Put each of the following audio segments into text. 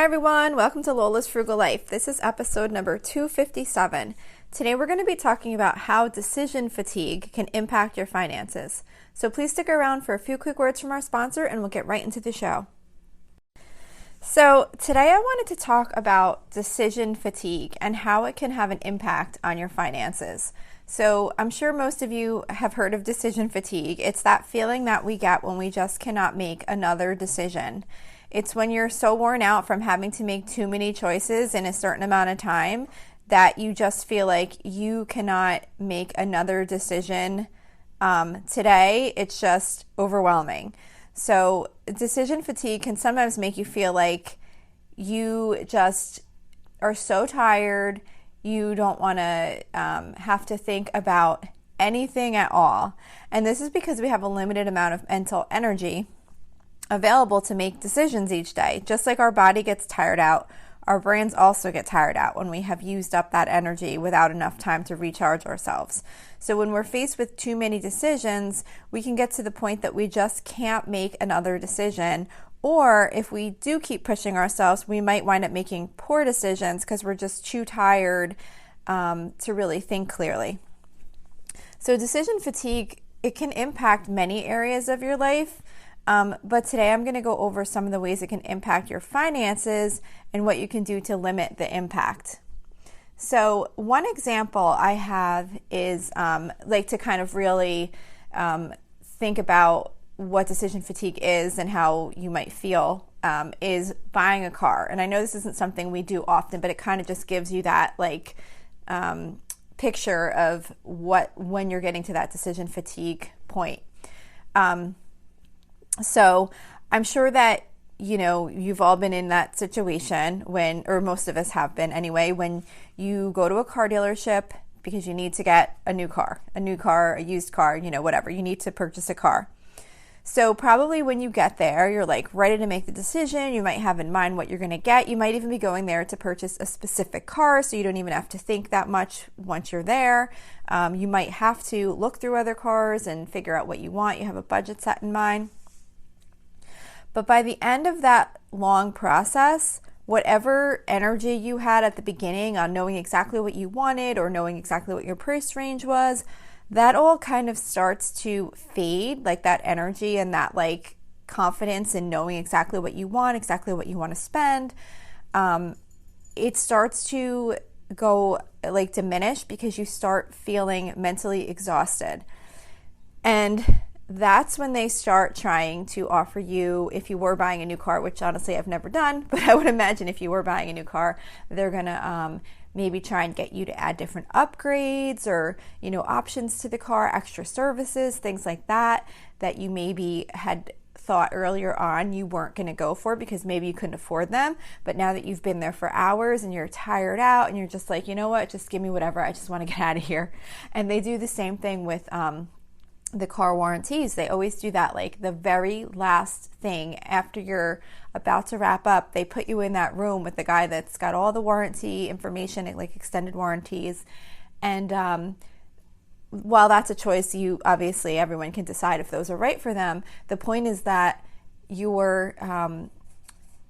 everyone, welcome to Lola's Frugal Life. This is episode number 257. Today we're going to be talking about how decision fatigue can impact your finances. So please stick around for a few quick words from our sponsor and we'll get right into the show. So today I wanted to talk about decision fatigue and how it can have an impact on your finances. So I'm sure most of you have heard of decision fatigue. It's that feeling that we get when we just cannot make another decision. It's when you're so worn out from having to make too many choices in a certain amount of time that you just feel like you cannot make another decision today. It's just overwhelming. So decision fatigue can sometimes make you feel like you just are so tired, you don't want to have to think about anything at all. And this is because we have a limited amount of mental energy available to make decisions each day. Just like our body gets tired out, our brains also get tired out when we have used up that energy without enough time to recharge ourselves. So when we're faced with too many decisions, we can get to the point that we just can't make another decision. Or if we do keep pushing ourselves, we might wind up making poor decisions because we're just too tired to really think clearly. So decision fatigue, it can impact many areas of your life. But today I'm going to go over some of the ways it can impact your finances and what you can do to limit the impact. So one example I have is to kind of really think about what decision fatigue is and how you might feel is buying a car. And I know this isn't something we do often, but it kind of just gives you that picture of when you're getting to that decision fatigue point. So I'm sure that, you've all been in that situation or most of us have been anyway, when you go to a car dealership because you need to get a new car, a used car, whatever, you need to purchase a car. So probably when you get there, you're ready to make the decision. You might have in mind what you're going to get. You might even be going there to purchase a specific car, so you don't even have to think that much once you're there. You might have to look through other cars and figure out what you want. You have a budget set in mind. But by the end of that long process, whatever energy you had at the beginning on knowing exactly what you wanted or knowing exactly what your price range was, that all kind of starts to fade, like that energy and that confidence in knowing exactly what you want to spend. It starts to go diminish because you start feeling mentally exhausted. And that's when they start trying to offer you, if you were buying a new car, which honestly I've never done, but I would imagine if you were buying a new car, they're going to maybe try and get you to add different upgrades or, options to the car, extra services, things like that you maybe had thought earlier on you weren't going to go for because maybe you couldn't afford them. But now that you've been there for hours and you're tired out and you're just like, you know what, just give me whatever. I just want to get out of here. And they do the same thing with the car warranties. They always do that, the very last thing after you're about to wrap up, they put you in that room with the guy that's got all the warranty information, extended warranties. And while that's a choice, everyone can decide if those are right for them. The point is that you're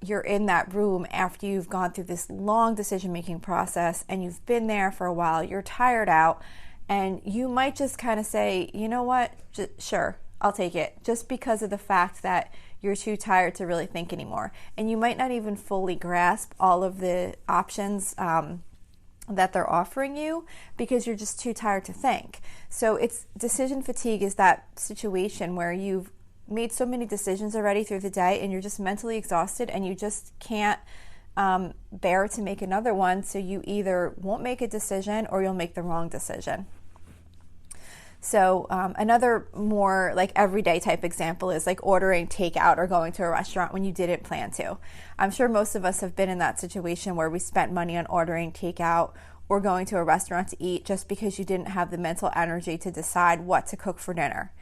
in that room after you've gone through this long decision-making process and you've been there for a while, you're tired out, and you might just kind of say, you know what, sure, I'll take it, just because of the fact that you're too tired to really think anymore. And you might not even fully grasp all of the options that they're offering you because you're just too tired to think. So it's decision fatigue is that situation where you've made so many decisions already through the day and you're just mentally exhausted and you just can't bear to make another one. So you either won't make a decision or you'll make the wrong decision. So another more everyday type example is ordering takeout or going to a restaurant when you didn't plan to. I'm sure most of us have been in that situation where we spent money on ordering takeout or going to a restaurant to eat just because you didn't have the mental energy to decide what to cook for dinner.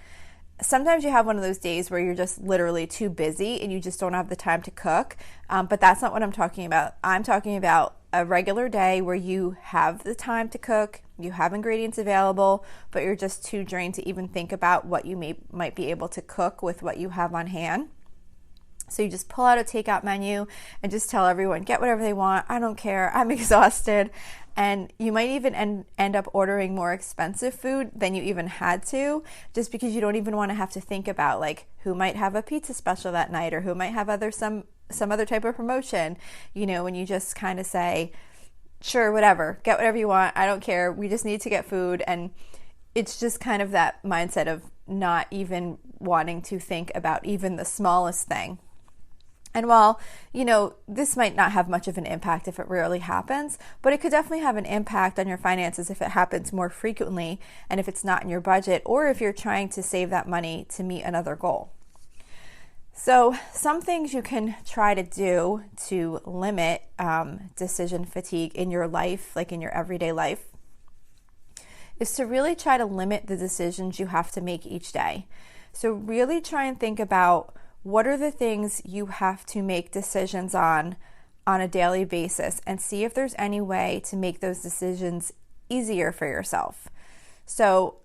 Sometimes you have one of those days where you're just literally too busy and you just don't have the time to cook, but that's not what I'm talking about. I'm talking about a regular day where you have the time to cook, you have ingredients available, but you're just too drained to even think about what you might be able to cook with what you have on hand. So you just pull out a takeout menu and just tell everyone, get whatever they want. I don't care. I'm exhausted. And you might even end up ordering more expensive food than you even had to, just because you don't even want to have to think about like who might have a pizza special that night or who might have some other type of promotion. When you just kind of say, sure, whatever, get whatever you want. I don't care. We just need to get food. And it's just kind of that mindset of not even wanting to think about even the smallest thing. And while, this might not have much of an impact if it rarely happens, but it could definitely have an impact on your finances if it happens more frequently and if it's not in your budget or if you're trying to save that money to meet another goal. So some things you can try to do to limit decision fatigue in your life, like in your everyday life, is to really try to limit the decisions you have to make each day. So really try and think about what are the things you have to make decisions on a daily basis and see if there's any way to make those decisions easier for yourself. So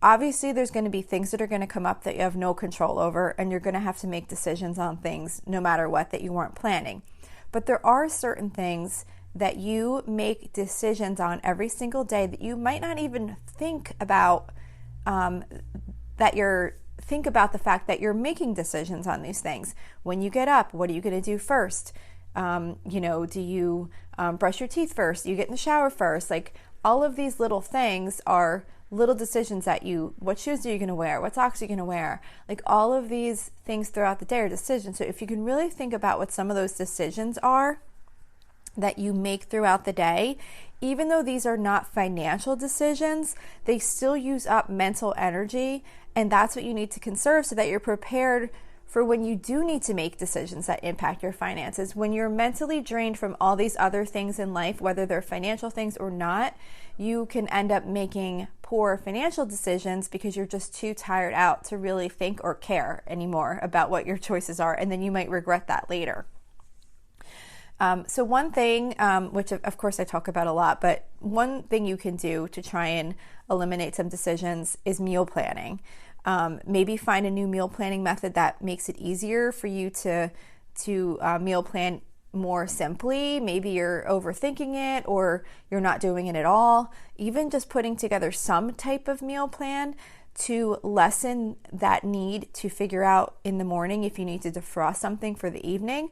obviously there's going to be things that are going to come up that you have no control over, and you're going to have to make decisions on things no matter what that you weren't planning. But there are certain things that you make decisions on every single day that you might not even think about, think about the fact that you're making decisions on these things. When you get up, what are you going to do first? Do you brush your teeth first? Do you get in the shower first? Like all of these little things are little decisions that what shoes are you going to wear? What socks are you going to wear? Like all of these things throughout the day are decisions. So if you can really think about what some of those decisions are that you make throughout the day, even though these are not financial decisions, they still use up mental energy, and that's what you need to conserve so that you're prepared for when you do need to make decisions that impact your finances. When you're mentally drained from all these other things in life, whether they're financial things or not, you can end up making poor financial decisions because you're just too tired out to really think or care anymore about what your choices are, and then you might regret that later. So one thing, which of course I talk about a lot, but one thing you can do to try and eliminate some decisions is meal planning. Maybe find a new meal planning method that makes it easier for you to meal plan more simply. Maybe you're overthinking it or you're not doing it at all. Even just putting together some type of meal plan to lessen that need to figure out in the morning if you need to defrost something for the evening.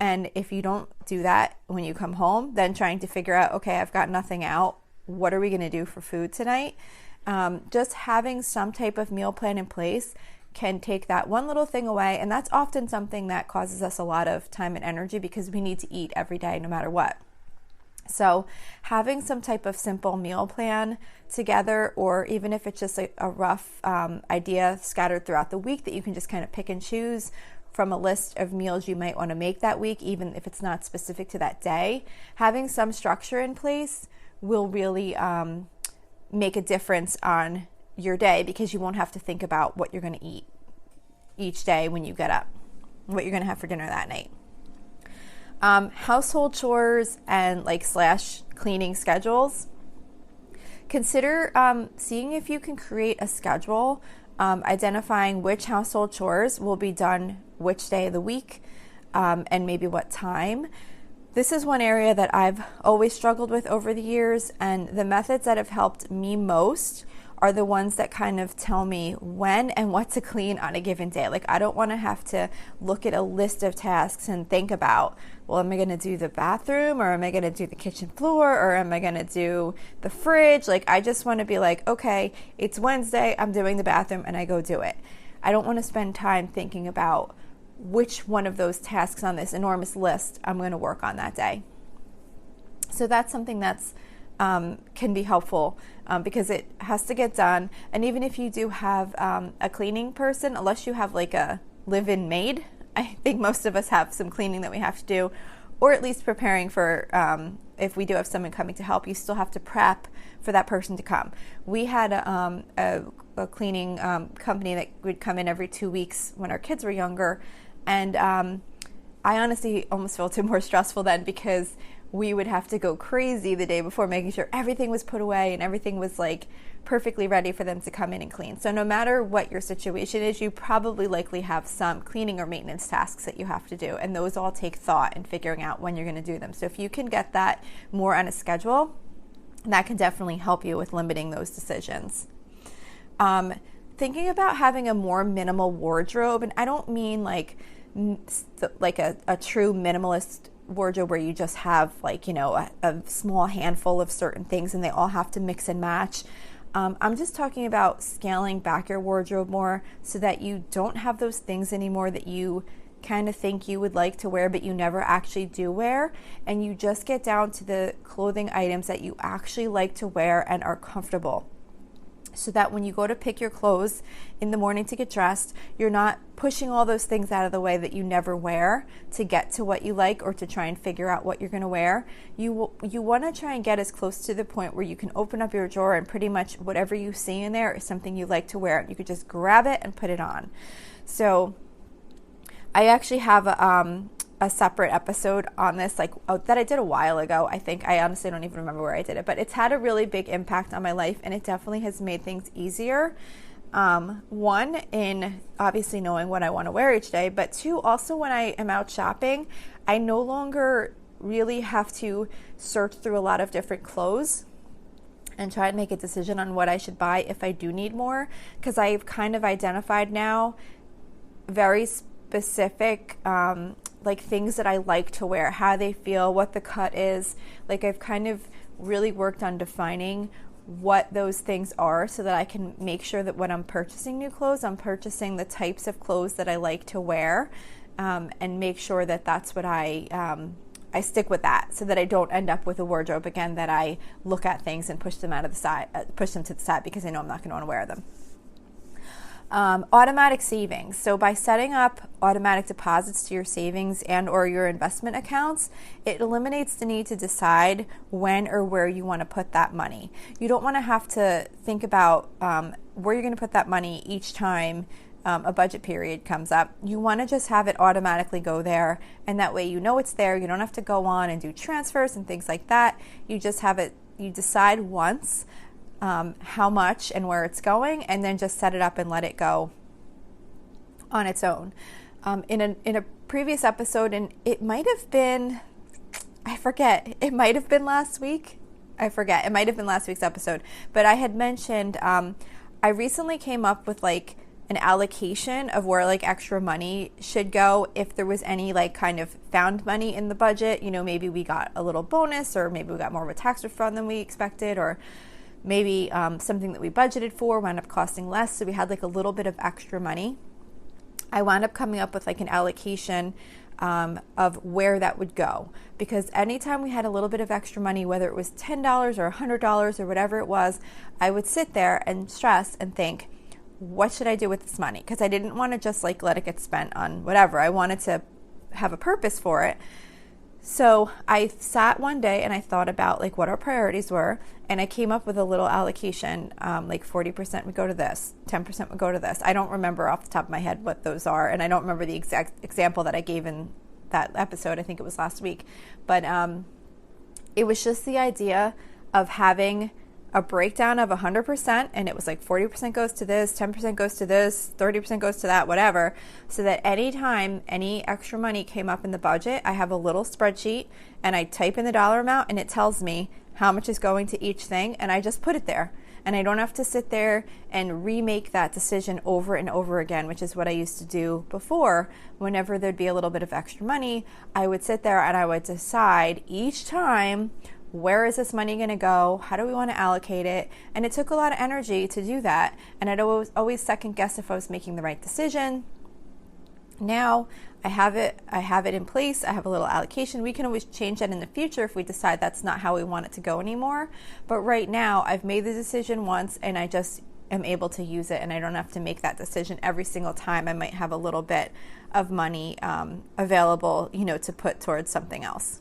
And if you don't do that when you come home, then trying to figure out, okay, I've got nothing out. What are we going to do for food tonight? Just having some type of meal plan in place can take that one little thing away. And that's often something that causes us a lot of time and energy because we need to eat every day no matter what. So having some type of simple meal plan together, or even if it's just a rough idea scattered throughout the week that you can just kind of pick and choose from a list of meals you might want to make that week, even if it's not specific to that day, having some structure in place will really make a difference on your day because you won't have to think about what you're going to eat each day when you get up, what you're going to have for dinner that night. Household chores and / cleaning schedules. Consider seeing if you can create a schedule, identifying which household chores will be done which day of the week, and maybe what time. This is one area that I've always struggled with over the years, and the methods that have helped me most are the ones that kind of tell me when and what to clean on a given day. I don't want to have to look at a list of tasks and think about, well, am I going to do the bathroom, or am I going to do the kitchen floor, or am I going to do the fridge? I just want to be okay, it's Wednesday, I'm doing the bathroom, and I go do it. I don't want to spend time thinking about which one of those tasks on this enormous list I'm going to work on that day. So that's something that's can be helpful because it has to get done. And even if you do have a cleaning person, unless you have a live-in maid, I think most of us have some cleaning that we have to do, or at least preparing for if we do have someone coming to help, you still have to prep for that person to come. We had a cleaning company that would come in every 2 weeks when our kids were younger, and I honestly almost felt it more stressful then because we would have to go crazy the day before making sure everything was put away and everything was like perfectly ready for them to come in and clean. So no matter what your situation is, you probably likely have some cleaning or maintenance tasks that you have to do, and those all take thought in figuring out when you're going to do them. So if you can get that more on a schedule, that can definitely help you with limiting those decisions. Thinking about having a more minimal wardrobe, and I don't mean like a true minimalist wardrobe where you just have like, a small handful of certain things and they all have to mix and match. I'm just talking about scaling back your wardrobe more so that you don't have those things anymore that you kind of think you would like to wear but you never actually do wear, and you just get down to the clothing items that you actually like to wear and are comfortable. So that when you go to pick your clothes in the morning to get dressed, you're not pushing all those things out of the way that you never wear to get to what you like or to try and figure out what you're going to wear. You want to try and get as close to the point where you can open up your drawer and pretty much whatever you see in there is something you like to wear. You could just grab it and put it on. So I actually have a separate episode on this that I did a while ago. I honestly don't even remember where I did it, but it's had a really big impact on my life, and it definitely has made things easier. One, in obviously knowing what I want to wear each day, but two, also when I am out shopping, I no longer really have to search through a lot of different clothes and try to make a decision on what I should buy if I do need more, because I've kind of identified now very specific like things that I like to wear, how they feel, what the cut is. Like I've kind of really worked on defining what those things are so that I can make sure that when I'm purchasing new clothes, I'm purchasing the types of clothes that I like to wear, and make sure that that's what I stick with that, so that I don't end up with a wardrobe again that I look at things and push them to the side because I know I'm not going to want to wear them. Automatic savings. So by setting up automatic deposits to your savings and or your investment accounts, it eliminates the need to decide when or where you want to put that money. You don't want to have to think about where you're going to put that money each time a budget period comes up. You want to just have it automatically go there, and that way you know it's there. You don't have to go on and do transfers and things like that. You just have it, you decide once how much and where it's going, and then just set it up and let it go on its own. In a previous episode, and it might have been, I forget, it might have been last week. I forget, it might have been last week's episode, but I had mentioned I recently came up with like an allocation of where like extra money should go if there was any like kind of found money in the budget. Maybe we got a little bonus, or maybe we got more of a tax refund than we expected, or maybe something that we budgeted for wound up costing less, so we had like a little bit of extra money. I wound up coming up with like an allocation of where that would go, because anytime we had a little bit of extra money, whether it was $10 or $100 or whatever it was, I would sit there and stress and think, what should I do with this money? Because I didn't want to just like let it get spent on whatever. I wanted to have a purpose for it. So I sat one day and I thought about like what our priorities were, and I came up with a little allocation, like 40% would go to this, 10% would go to this. I don't remember off the top of my head what those are, and I don't remember the exact example that I gave in that episode. I think it was last week. But it was just the idea of having a breakdown of 100%, and it was like 40% goes to this, 10% goes to this, 30% goes to that, whatever, so that anytime any extra money came up in the budget, I have a little spreadsheet and I type in the dollar amount and it tells me how much is going to each thing, and I just put it there. And I don't have to sit there and remake that decision over and over again, which is what I used to do before. Whenever there'd be a little bit of extra money, I would sit there and I would decide each time, where is this money going to go? How do we want to allocate it? And it took a lot of energy to do that. And I'd always second guess if I was making the right decision. Now I have it in place. I have a little allocation. We can always change that in the future if we decide that's not how we want it to go anymore. But right now I've made the decision once, and I just am able to use it, and I don't have to make that decision every single time I might have a little bit of money available, to put towards something else.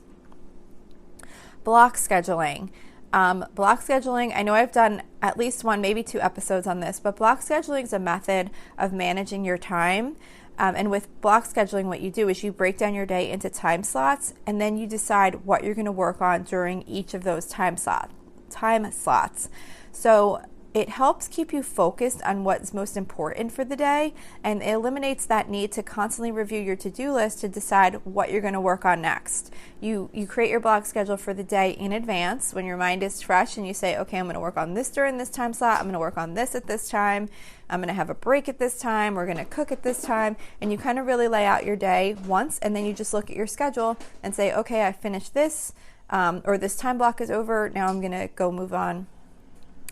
Block scheduling. Block scheduling, I know I've done at least one, maybe two episodes on this, but block scheduling is a method of managing your time And with block scheduling, what you do is you break down your day into time slots, and then you decide what you're going to work on during each of those time slots. So it helps keep you focused on what's most important for the day, and it eliminates that need to constantly review your to-do list to decide what you're going to work on next. You create your block schedule for the day in advance when your mind is fresh, and you say, okay, I'm going to work on this during this time slot. I'm going to work on this at this time. I'm going to have a break at this time. We're going to cook at this time. And you kind of really lay out your day once, and then you just look at your schedule and say, okay, I finished this, or this time block is over. Now I'm going to go move on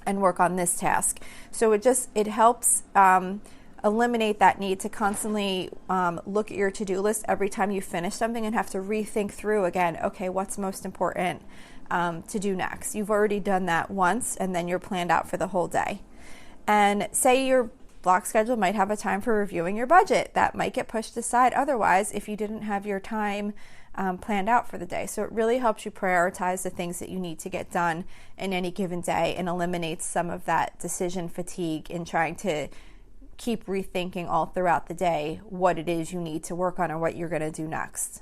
and work on this task. So it helps eliminate that need to constantly look at your to-do list every time you finish something and have to rethink through again, okay, what's most important to do next? You've already done that once, and then you're planned out for the whole day. And say your block schedule might have a time for reviewing your budget. That might get pushed aside otherwise if you didn't have your time planned out for the day. So it really helps you prioritize the things that you need to get done in any given day, and eliminates some of that decision fatigue in trying to keep rethinking all throughout the day what it is you need to work on or what you're going to do next.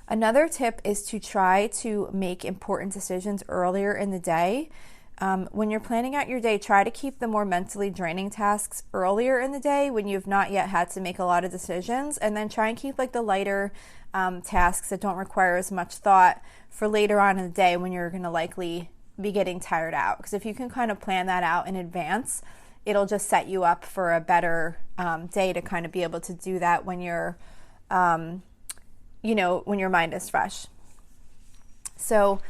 Another tip is to try to make important decisions earlier in the day. When you're planning out your day, try to keep the more mentally draining tasks earlier in the day when you've not yet had to make a lot of decisions, and then try and keep like the lighter tasks that don't require as much thought for later on in the day when you're going to likely be getting tired out. Because if you can kind of plan that out in advance, it'll just set you up for a better day to kind of be able to do that when you're, when your mind is fresh. So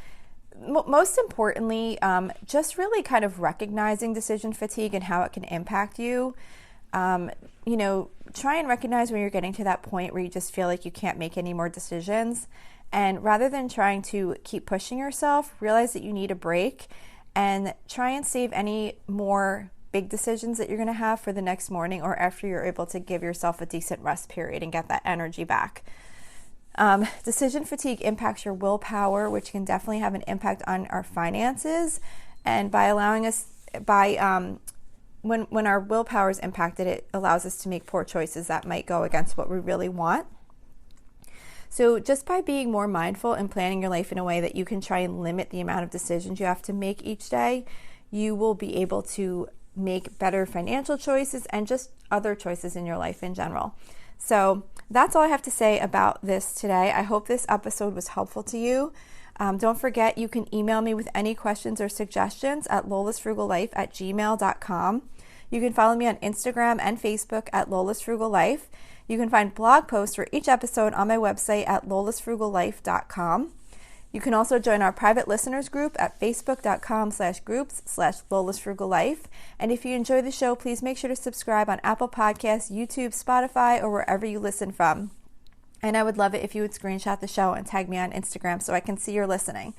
most importantly, just really kind of recognizing decision fatigue and how it can impact you. Try and recognize when you're getting to that point where you just feel like you can't make any more decisions. And rather than trying to keep pushing yourself, realize that you need a break and try and save any more big decisions that you're going to have for the next morning or after you're able to give yourself a decent rest period and get that energy back. Decision fatigue impacts your willpower, which can definitely have an impact on our finances. And by allowing us, when our willpower is impacted, it allows us to make poor choices that might go against what we really want. So just by being more mindful and planning your life in a way that you can try and limit the amount of decisions you have to make each day, you will be able to make better financial choices and just other choices in your life in general. So that's all I have to say about this today. I hope this episode was helpful to you. Don't forget, you can email me with any questions or suggestions at lolasfrugallife@gmail.com. You can follow me on Instagram and Facebook at lolasfrugallife. You can find blog posts for each episode on my website at lolasfrugallife.com. You can also join our private listeners group at facebook.com/groups/lolasfrugallife. And if you enjoy the show, please make sure to subscribe on Apple Podcasts, YouTube, Spotify, or wherever you listen from. And I would love it if you would screenshot the show and tag me on Instagram so I can see you're listening.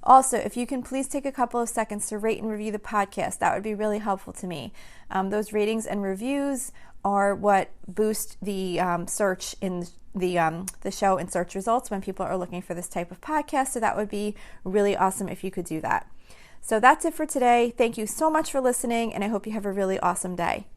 Also, if you can please take a couple of seconds to rate and review the podcast, that would be really helpful to me. Those ratings and reviews are what boost the search in the show in search results when people are looking for this type of podcast. So that would be really awesome if you could do that. So that's it for today. Thank you so much for listening, and I hope you have a really awesome day.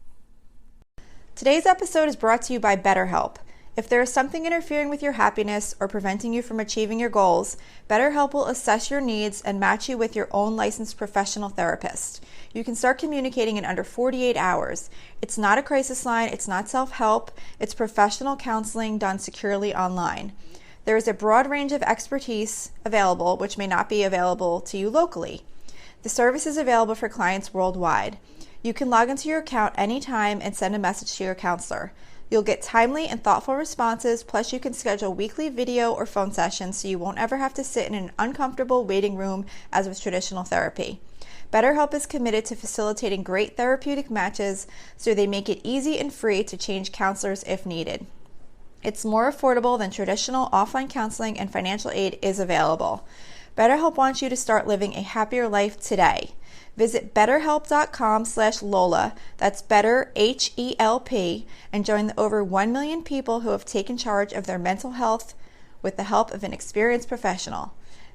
Today's episode is brought to you by BetterHelp. If there is something interfering with your happiness or preventing you from achieving your goals, BetterHelp will assess your needs and match you with your own licensed professional therapist. You can start communicating in under 48 hours. It's not a crisis line, it's not self-help, it's professional counseling done securely online. There is a broad range of expertise available, which may not be available to you locally. The service is available for clients worldwide. You can log into your account anytime and send a message to your counselor. You'll get timely and thoughtful responses, plus you can schedule weekly video or phone sessions so you won't ever have to sit in an uncomfortable waiting room as with traditional therapy. BetterHelp is committed to facilitating great therapeutic matches, so they make it easy and free to change counselors if needed. It's more affordable than traditional offline counseling, and financial aid is available. BetterHelp wants you to start living a happier life today. Visit betterhelp.com/Lola, that's better HELP, and join the over 1 million people who have taken charge of their mental health with the help of an experienced professional.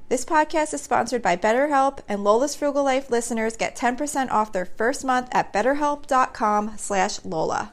This podcast is sponsored by BetterHelp, and Lola's Frugal Life listeners get 10% off their first month at betterhelp.com/Lola.